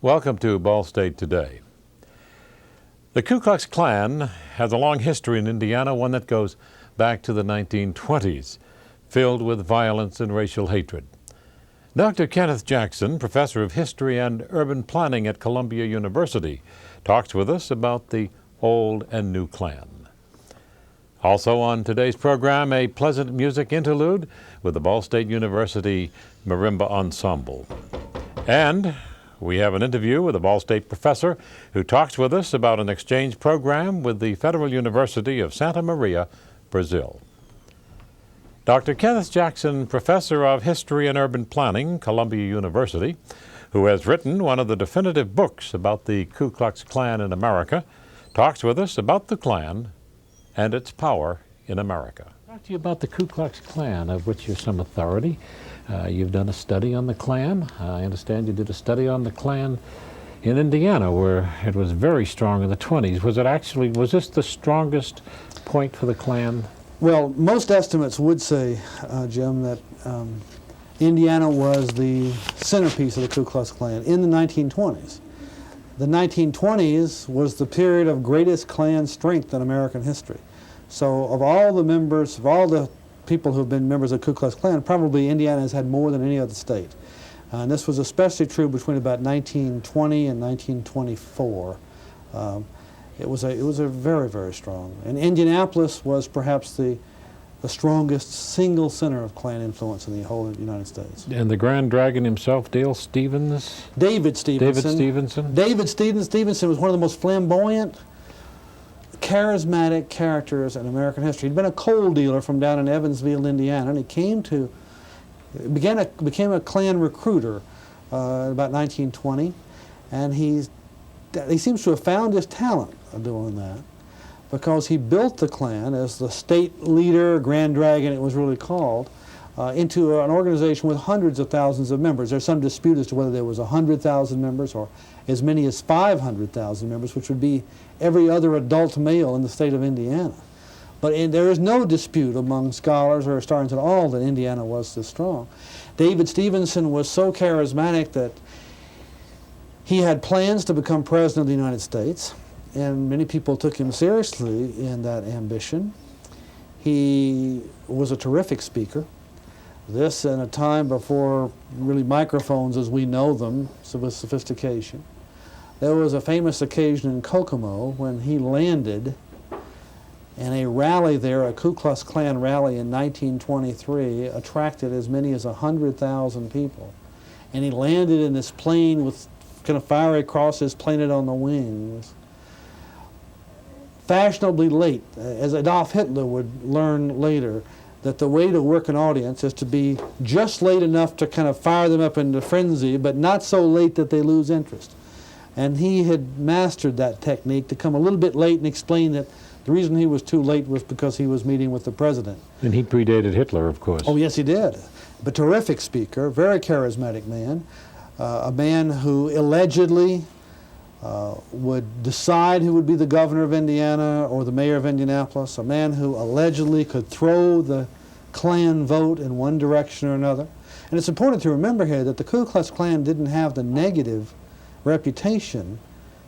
Welcome to Ball State Today. The Ku Klux Klan has a long history in Indiana, one that goes back to the 1920s, filled with violence and racial hatred. Dr. Kenneth Jackson, professor of history and urban planning at Columbia University, talks with us about the old and new Klan. Also on today's program, a pleasant music interlude with the Ball State University Marimba Ensemble. And we have an interview with a Ball State professor who talks with us about an exchange program with the Federal University of Santa Maria, Brazil. Dr. Kenneth Jackson, professor of history and urban planning, Columbia University, who has written one of the definitive books about the Ku Klux Klan in America, talks with us about the Klan and its power in America. Talk to you about the Ku Klux Klan, of which you're some authority. You've done a study on the Klan. I understand you did a study on the Klan in Indiana, where it was very strong in the 20s. Was this the strongest point for the Klan? Well, most estimates would say, Jim, that Indiana was the centerpiece of the Ku Klux Klan in the 1920s. The 1920s was the period of greatest Klan strength in American history. So of all the members, of all the people who've been members of the Ku Klux Klan, probably Indiana has had more than any other state. And this was especially true between about 1920 and 1924. It was a very, very strong. And Indianapolis was perhaps the strongest single center of Klan influence in the whole United States. And the Grand Dragon himself, David Stevenson. David Stevenson was one of the most flamboyant, charismatic characters in American history. He'd been a coal dealer from down in Evansville, Indiana, and he became a Klan recruiter about 1920, and he seems to have found his talent of doing that, because he built the Klan as the state leader, Grand Dragon it was really called, into an organization with hundreds of thousands of members. There's some dispute as to whether there was 100,000 members or as many as 500,000 members, which would be every other adult male in the state of Indiana. But there is no dispute among scholars or historians at all that Indiana was this strong. David Stevenson was so charismatic that he had plans to become president of the United States, and many people took him seriously in that ambition. He was a terrific speaker. This in a time before really microphones as we know them, so with sophistication. There was a famous occasion in Kokomo when he landed, and a rally there, a Ku Klux Klan rally in 1923, attracted as many as 100,000 people. And he landed in this plane with kind of fiery crosses painted on the wings. Fashionably late, as Adolf Hitler would learn later, that the way to work an audience is to be just late enough to kind of fire them up into frenzy, but not so late that they lose interest. And he had mastered that technique, to come a little bit late and explain that the reason he was too late was because he was meeting with the president. And he predated Hitler, of course. Oh, yes, he did. But terrific speaker, very charismatic man, a man who allegedly would decide who would be the governor of Indiana or the mayor of Indianapolis, a man who allegedly could throw the Klan vote in one direction or another. And it's important to remember here that the Ku Klux Klan didn't have the negative reputation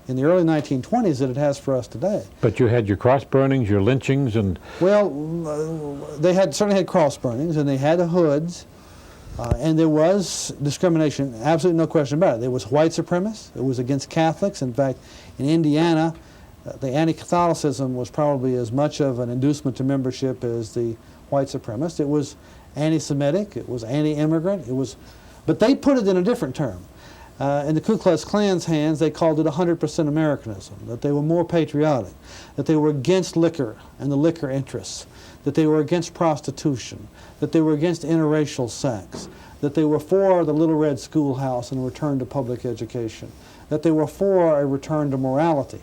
in the early 1920s that it has for us today. But you had your cross burnings, your lynchings, and... Well, they certainly had cross burnings, and they had the hoods, and there was discrimination, absolutely no question about it. There was white supremacists, it was against Catholics. In fact, in Indiana, the anti-Catholicism was probably as much of an inducement to membership as the white supremacist. It was anti-Semitic, it was anti-immigrant, but they put it in a different term. In the Ku Klux Klan's hands, they called it 100% Americanism, that they were more patriotic, that they were against liquor and the liquor interests, that they were against prostitution, that they were against interracial sex, that they were for the Little Red Schoolhouse and a return to public education, that they were for a return to morality.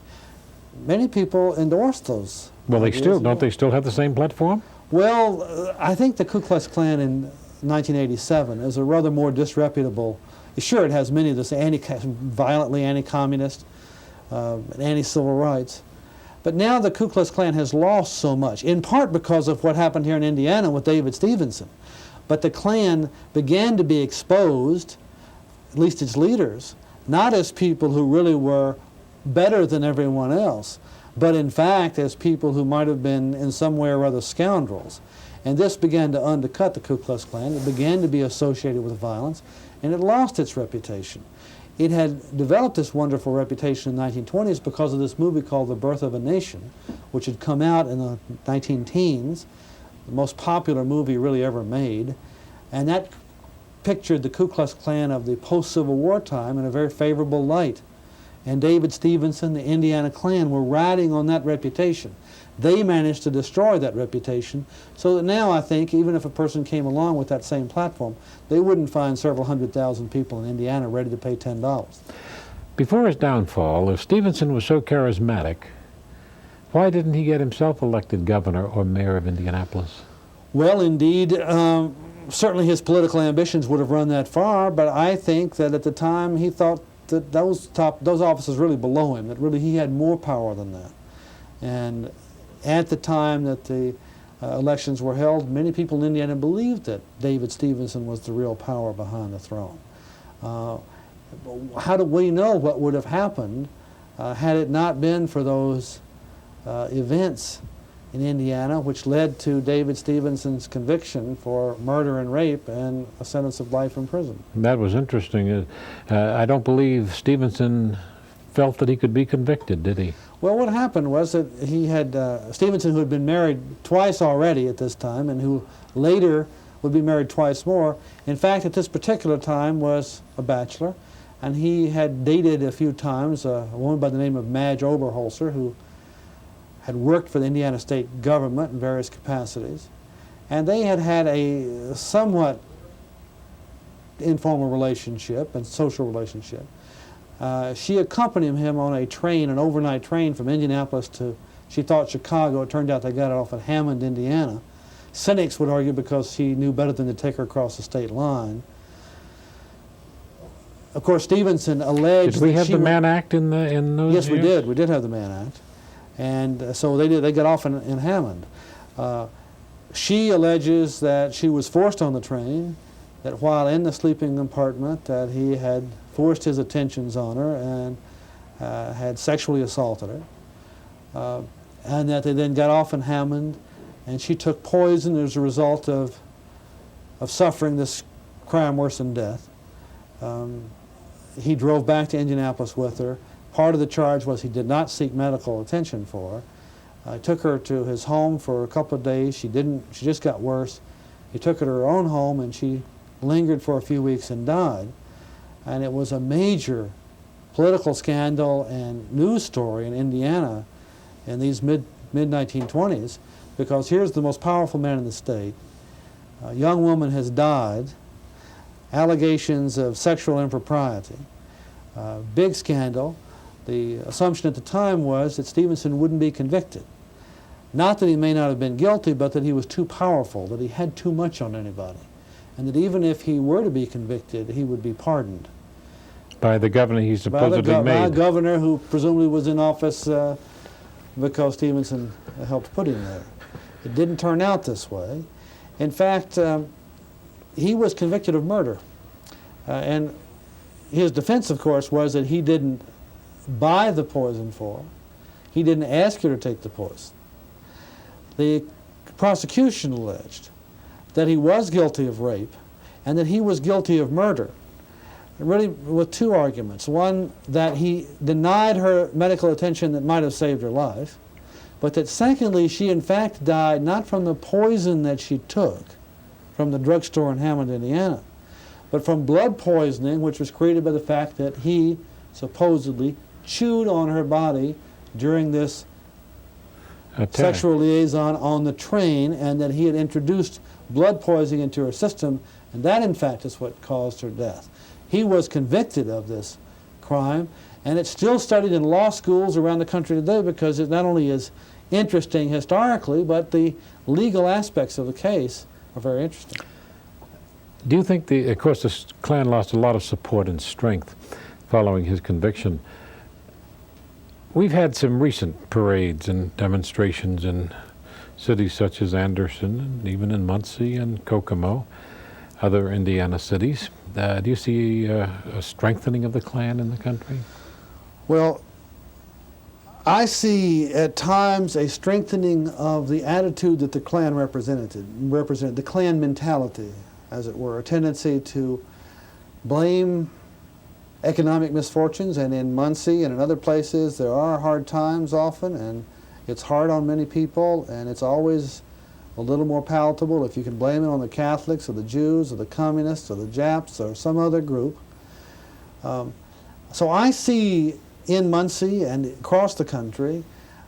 Many people endorsed those. Well, don't they still have the same platform? Well, I think the Ku Klux Klan in 1987 is a rather more disreputable. Sure, it has many of this violently anti-communist, anti-civil rights. But now the Ku Klux Klan has lost so much, in part because of what happened here in Indiana with David Stevenson. But the Klan began to be exposed, at least its leaders, not as people who really were better than everyone else, but in fact as people who might have been in some way or other scoundrels. And this began to undercut the Ku Klux Klan. It began to be associated with violence, and it lost its reputation. It had developed this wonderful reputation in the 1920s because of this movie called The Birth of a Nation, which had come out in the 19-teens, the most popular movie really ever made, and that pictured the Ku Klux Klan of the post-Civil War time in a very favorable light. And David Stevenson, the Indiana Klan, were riding on that reputation. They managed to destroy that reputation, so that now I think even if a person came along with that same platform, they wouldn't find several 100,000 people in Indiana ready to pay $10. Before his downfall, if Stevenson was so charismatic, why didn't he get himself elected governor or mayor of Indianapolis? Well, indeed, certainly his political ambitions would have run that far, but I think that at the time he thought that those offices really below him, that really he had more power than that. And at the time that the elections were held, many people in Indiana believed that David Stevenson was the real power behind the throne. How do we know what would have happened had it not been for those events in Indiana, which led to David Stevenson's conviction for murder and rape and a sentence of life in prison? That was interesting. I don't believe Stevenson felt that he could be convicted, did he? Well, what happened was that he had, Stevenson, who had been married twice already at this time and who later would be married twice more, in fact at this particular time was a bachelor, and he had dated a few times a woman by the name of Madge Oberholzer, who had worked for the Indiana state government in various capacities, and they had had a somewhat informal relationship and social relationship. She accompanied him on a train, an overnight train from Indianapolis to, she thought, Chicago. It turned out they got it off at Hammond, Indiana. Cynics would argue because he knew better than to take her across the state line. Of course, Stevenson alleged Did we have the Mann Act in those Yes, years? we did. We did have the Mann Act. And so they got off in Hammond. She alleges that she was forced on the train, that while in the sleeping compartment that he had forced his attentions on her and had sexually assaulted her, and that they then got off in Hammond, and she took poison as a result of suffering this crime worse than death. He drove back to Indianapolis with her. Part of the charge was he did not seek medical attention for her. I took her to his home for a couple of days. She just got worse. He took her to her own home, and she lingered for a few weeks and died. And it was a major political scandal and news story in Indiana in these mid-1920s, because here's the most powerful man in the state. A young woman has died, allegations of sexual impropriety, big scandal. The assumption at the time was that Stevenson wouldn't be convicted. Not that he may not have been guilty, but that he was too powerful, that he had too much on anybody, and that even if he were to be convicted, he would be pardoned. By the governor he supposedly made. By a governor who presumably was in office because Stevenson helped put him there. It didn't turn out this way. In fact, he was convicted of murder. And his defense, of course, was that he didn't buy the poison for her. He didn't ask her to take the poison. The prosecution alleged that he was guilty of rape and that he was guilty of murder, really with two arguments. One, that he denied her medical attention that might have saved her life, but that secondly, she in fact died not from the poison that she took from the drugstore in Hammond, Indiana, but from blood poisoning, which was created by the fact that he supposedly chewed on her body during this sexual liaison on the train, and that he had introduced blood poisoning into her system, and that in fact is what caused her death. He was convicted of this crime, and it's still studied in law schools around the country today because it not only is interesting historically, but the legal aspects of the case are very interesting. Do you think of course the Klan lost a lot of support and strength following his conviction. We've had some recent parades and demonstrations in cities such as Anderson, and even in Muncie and Kokomo. other Indiana cities. Do you see a strengthening of the Klan in the country? Well, I see at times a strengthening of the attitude that the Klan represented the Klan mentality, as it were, a tendency to blame economic misfortunes, and in Muncie and in other places there are hard times often, and it's hard on many people, and it's always a little more palatable if you can blame it on the Catholics or the Jews or the Communists or the Japs or some other group. So I see in Muncie and across the country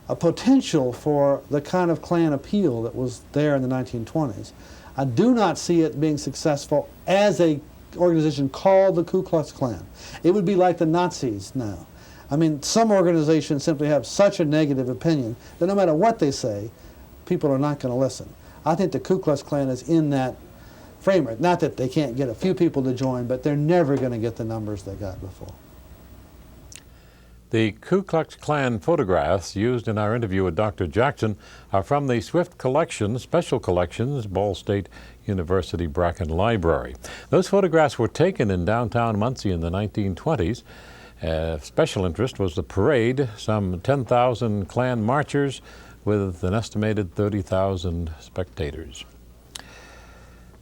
a potential for the kind of Klan appeal that was there in the 1920s. I do not see it being successful as a organization called the Ku Klux Klan. It would be like the Nazis now. I mean, some organizations simply have such a negative opinion that no matter what they say, people are not going to listen. I think the Ku Klux Klan is in that framework. Not that they can't get a few people to join, but they're never going to get the numbers they got before. The Ku Klux Klan photographs used in our interview with Dr. Jackson are from the Swift Collection, Special Collections, Ball State University Bracken Library. Those photographs were taken in downtown Muncie in the 1920s. Special interest was the parade, some 10,000 Klan marchers with an estimated 30,000 spectators.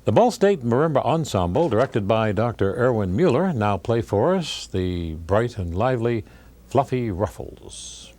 The Ball State Marimba Ensemble, directed by Dr. Erwin Mueller, now play for us the bright and lively Fluffy Ruffles.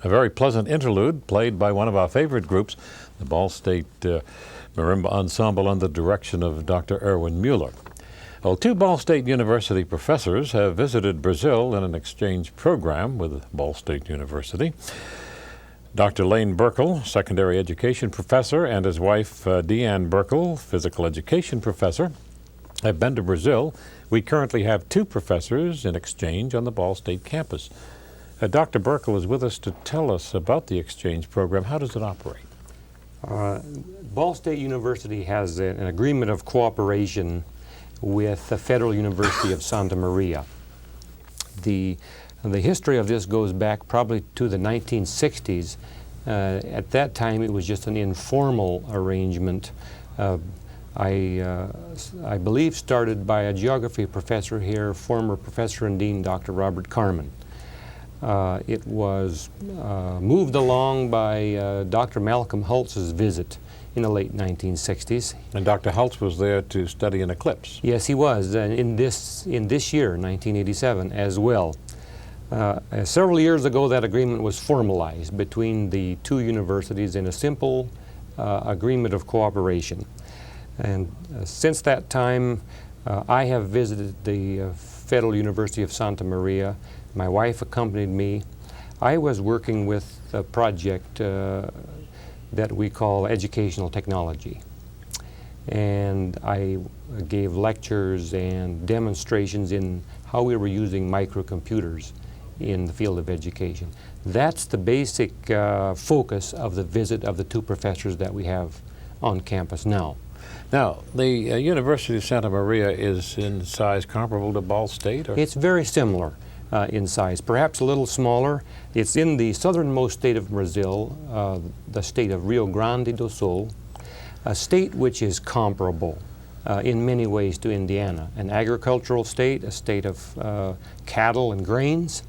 A very pleasant interlude played by one of our favorite groups, the Ball State Marimba Ensemble under the direction of Dr. Erwin Mueller. Well, two Ball State University professors have visited Brazil in an exchange program with Ball State University. Dr. Lane Birkel, secondary education professor, and his wife Deanne Birkel, physical education professor, have been to Brazil. We currently have two professors in exchange on the Ball State campus. Dr. Birkel is with us to tell us about the exchange program. How does it operate? Ball State University has an agreement of cooperation with the Federal University of Santa Maria. The history of this goes back probably to the 1960s. At that time, it was just an informal arrangement. I believe started by a geography professor here, former professor and dean, Dr. Robert Carman. It was moved along by Dr. Malcolm Hultz's visit in the late 1960s. And Dr. Hultz was there to study an eclipse. Yes, he was, in this year, 1987, as well. Several years ago, that agreement was formalized between the two universities in a simple agreement of cooperation. And since that time, I have visited the Federal University of Santa Maria. My wife accompanied me. I was working with a project that we call educational technology. And I gave lectures and demonstrations in how we were using microcomputers in the field of education. That's the basic focus of the visit of the two professors that we have on campus now. Now, the University of Santa Maria is in size comparable to Ball State? Or? It's very similar in size, perhaps a little smaller. It's in the southernmost state of Brazil, the state of Rio Grande do Sul, a state which is comparable in many ways to Indiana, an agricultural state, a state of cattle and grains.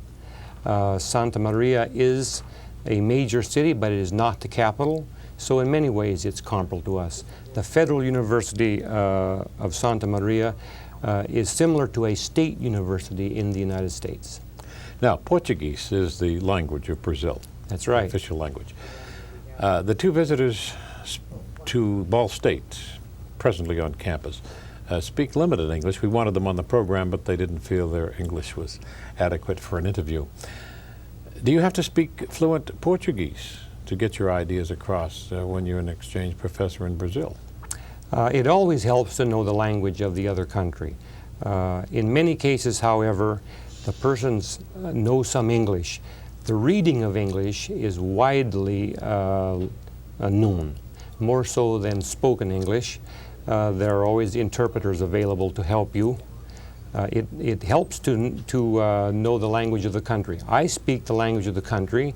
Santa Maria is a major city, but it is not the capital. So in many ways, it's comparable to us. The Federal University of Santa Maria is similar to a state university in the United States. Now, Portuguese is the language of Brazil. That's right. Official language. The two visitors to Ball State, presently on campus, speak limited English. We wanted them on the program, but they didn't feel their English was adequate for an interview. Do you have to speak fluent Portuguese to get your ideas across when you're an exchange professor in Brazil? It always helps to know the language of the other country. In many cases, however, the persons know some English. The reading of English is widely known, more so than spoken English. There are always interpreters available to help you. It helps to know the language of the country. I speak the language of the country,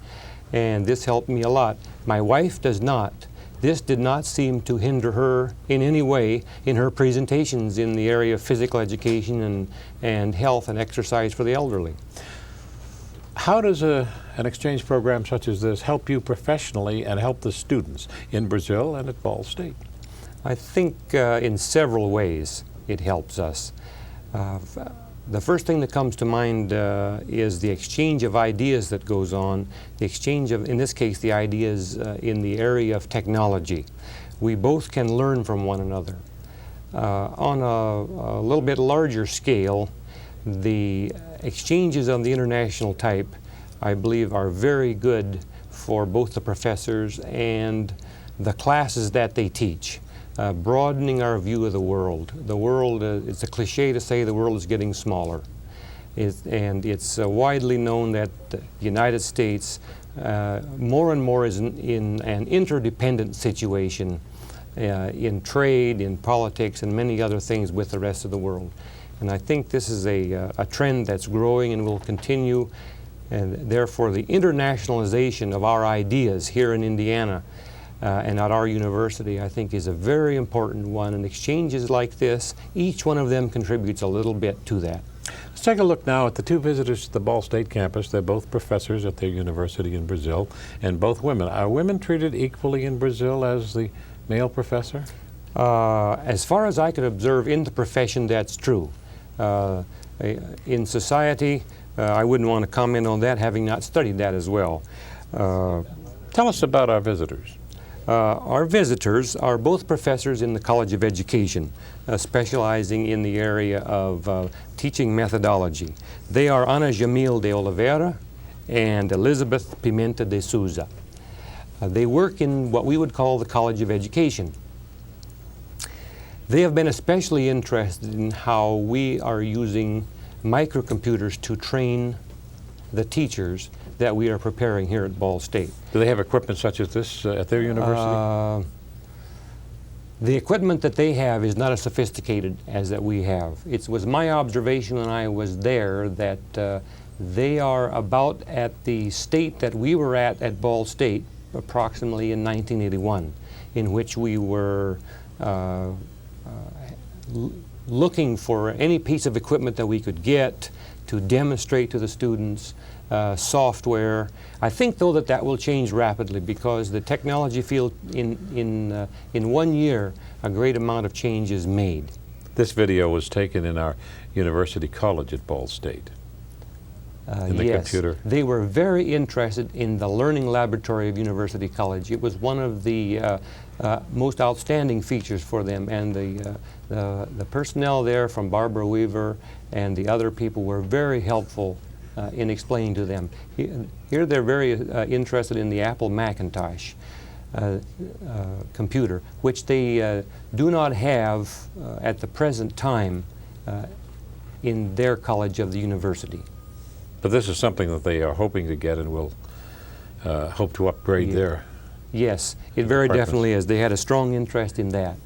and this helped me a lot. My wife does not. This did not seem to hinder her in any way in her presentations in the area of physical education and health and exercise for the elderly. How does an exchange program such as this help you professionally and help the students in Brazil and at Ball State? I think in several ways it helps us. The first thing that comes to mind is the exchange of ideas that goes on, the exchange of, in this case, the ideas in the area of technology. We both can learn from one another. On a little bit larger scale, the exchanges of the international type, I believe, are very good for both the professors and the classes that they teach. Broadening our view of the world. The world, it's a cliche to say the world is getting smaller. And it's widely known that the United States more and more is in an interdependent situation in trade, in politics, and many other things with the rest of the world. And I think this is a trend that's growing and will continue, and therefore the internationalization of our ideas here in Indiana and at our university, I think, is a very important one. And exchanges like this, each one of them contributes a little bit to that. Let's take a look now at the two visitors to the Ball State campus. They're both professors at their university in Brazil, and both women. Are women treated equally in Brazil as the male professor? As far as I could observe in the profession, that's true. In society, I wouldn't want to comment on that, having not studied that as well. Tell us about our visitors. Our visitors are both professors in the College of Education, specializing in the area of teaching methodology. They are Ana Jamil de Oliveira and Elizabeth Pimenta de Souza. They work in what we would call the College of Education. They have been especially interested in how we are using microcomputers to train the teachers that we are preparing here at Ball State. Do they have equipment such as this at their university? The equipment that they have is not as sophisticated as that we have. It was my observation when I was there that they are about at the state that we were at Ball State approximately in 1981, in which we were looking for any piece of equipment that we could get to demonstrate to the students software. I think, though, that will change rapidly because the technology field in 1 year, a great amount of change is made. This video was taken in our University College at Ball State. In the Yes, computer. they were very interested in the Learning Laboratory of University College. It was one of the most outstanding features for them, and the personnel there from Barbara Weaver and the other people were very helpful in explaining to them. Here they're very interested in the Apple Macintosh computer, which they do not have at the present time in their college of the university. But this is something that they are hoping to get and will hope to upgrade their Yes, it very definitely is. They had a strong interest in that.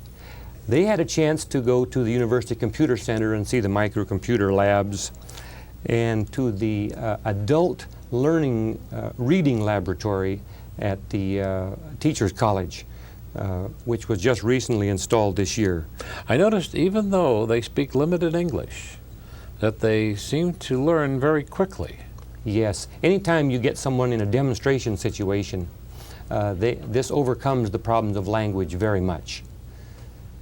They had a chance to go to the University Computer Center and see the microcomputer labs and to the adult learning reading laboratory at the Teachers College, which was just recently installed this year. I noticed even though they speak limited English, that they seem to learn very quickly. Yes, anytime you get someone in a demonstration situation, this overcomes the problems of language very much.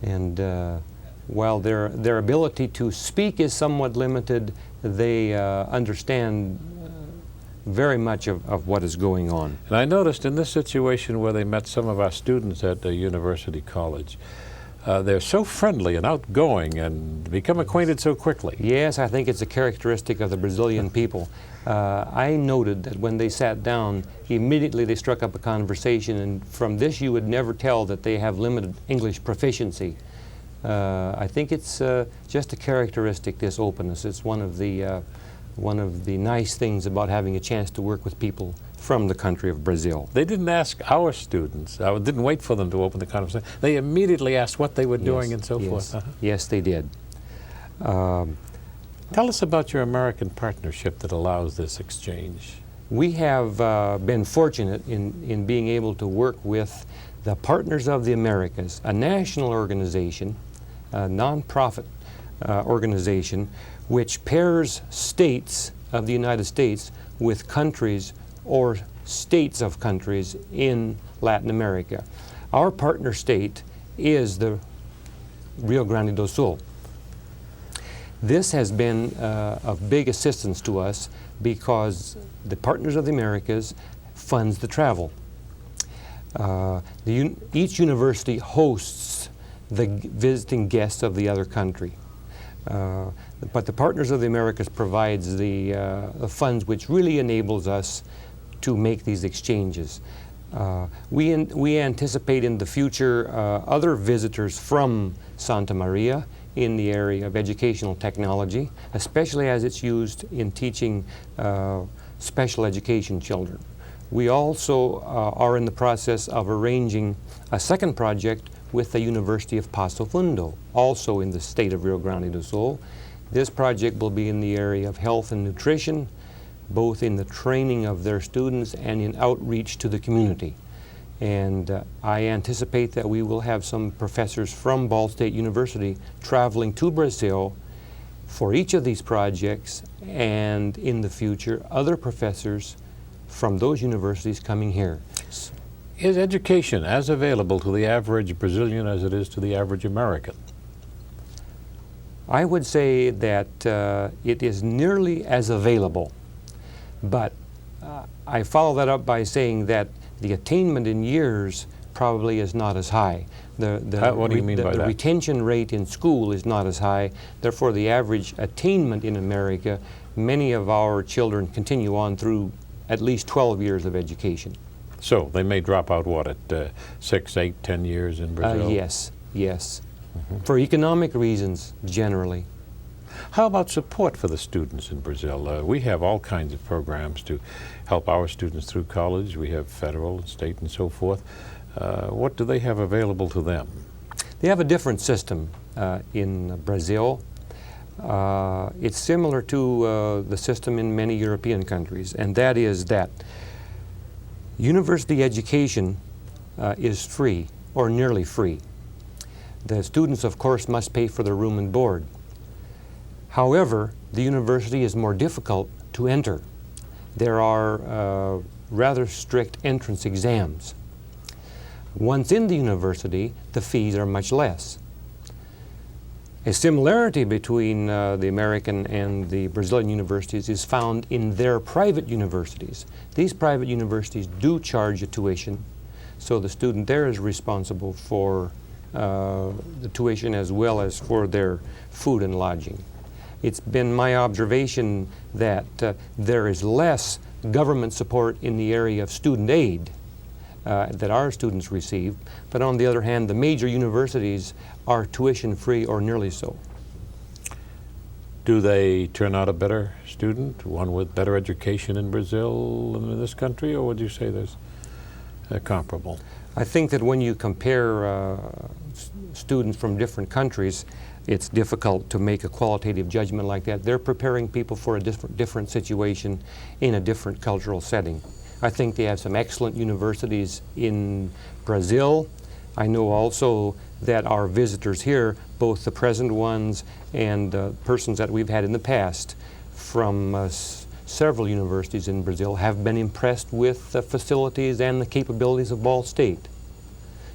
And while their ability to speak is somewhat limited, they understand very much of what is going on. And I noticed in this situation where they met some of our students at the University College, they're so friendly and outgoing and become acquainted so quickly. Yes, I think it's a characteristic of the Brazilian people. I noted that when they sat down, immediately they struck up a conversation, and from this you would never tell that they have limited English proficiency. I think it's just a characteristic, this openness. It's one of the nice things about having a chance to work with people from the country of Brazil. They didn't ask our students. I didn't wait for them to open the conversation. They immediately asked what they were doing and so forth. Yes, they did. Tell us about your American partnership that allows this exchange. We have been fortunate in being able to work with the Partners of the Americas, a national organization, a nonprofit organization, which pairs states of the United States with countries or states of countries in Latin America. Our partner state is the Rio Grande do Sul. This has been of big assistance to us because the Partners of the Americas funds the travel. Each university hosts the visiting guests of the other country. But the Partners of the Americas provides the funds which really enables us to make these exchanges. We anticipate in the future other visitors from Santa Maria in the area of educational technology, especially as it's used in teaching special education children. We also are in the process of arranging a second project with the University of Paso Fundo, also in the state of Rio Grande do Sul. This project will be in the area of health and nutrition, both in the training of their students and in outreach to the community. And I anticipate that we will have some professors from Ball State University traveling to Brazil for each of these projects, and in the future, other professors from those universities coming here. Is education as available to the average Brazilian as it is to the average American? I would say that it is nearly as available, but I follow that up by saying that the attainment in years probably is not as high. What do you mean by that? The retention rate in school is not as high. Therefore, the average attainment in America, many of our children continue on through at least 12 years of education. So they may drop out, what, at 6, 8, 10 years in Brazil? Yes, yes. For economic reasons, generally. How about support for the students in Brazil? We have all kinds of programs to help our students through college. We have federal, state, and so forth. What do they have available to them? They have a different system in Brazil. It's similar to the system in many European countries, and that is that university education is free, or nearly free. The students, of course, must pay for their room and board. However, the university is more difficult to enter. There are rather strict entrance exams. Once in the university, the fees are much less. A similarity between the American and the Brazilian universities is found in their private universities. These private universities do charge a tuition, so the student there is responsible for the tuition as well as for their food and lodging. It's been my observation that there is less government support in the area of student aid that our students receive, but on the other hand, the major universities are tuition free or nearly so. Do they turn out a better student, one with better education in Brazil than in this country, or would you say there's comparable? I think that when you compare students from different countries, it's difficult to make a qualitative judgment like that. They're preparing people for a different situation in a different cultural setting. I think they have some excellent universities in Brazil. I know also that our visitors here, both the present ones and persons that we've had in the past from several universities in Brazil, have been impressed with the facilities and the capabilities of Ball State.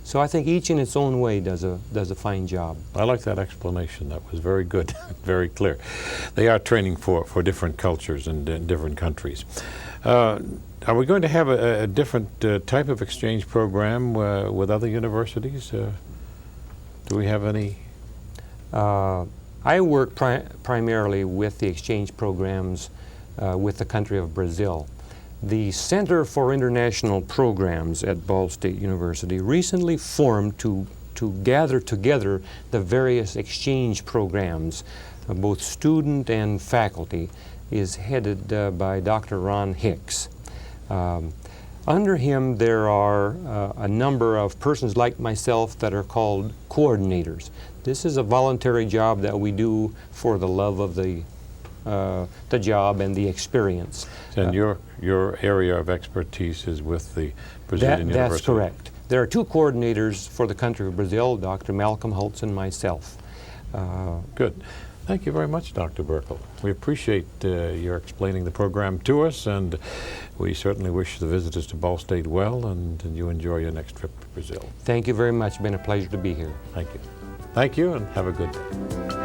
So I think each in its own way does a fine job. I like that explanation. That was very good, very clear. They are training for different cultures and different countries. Are we going to have a different type of exchange program with other universities? Do we have any? I work primarily with the exchange programs with the country of Brazil. The Center for International Programs at Ball State University recently formed to gather together the various exchange programs, both student and faculty, is headed by Dr. Ron Hicks. Under him there are a number of persons like myself that are called coordinators. This is a voluntary job that we do for the love of the job and the experience. And your area of expertise is with the Brazilian University? That's correct. There are two coordinators for the country of Brazil, Dr. Malcolm Holtz and myself. Good. Thank you very much, Dr. Birkel. We appreciate your explaining the program to us, and we certainly wish the visitors to Ball State well, and you enjoy your next trip to Brazil. Thank you very much. It's been a pleasure to be here. Thank you. Thank you, and have a good day.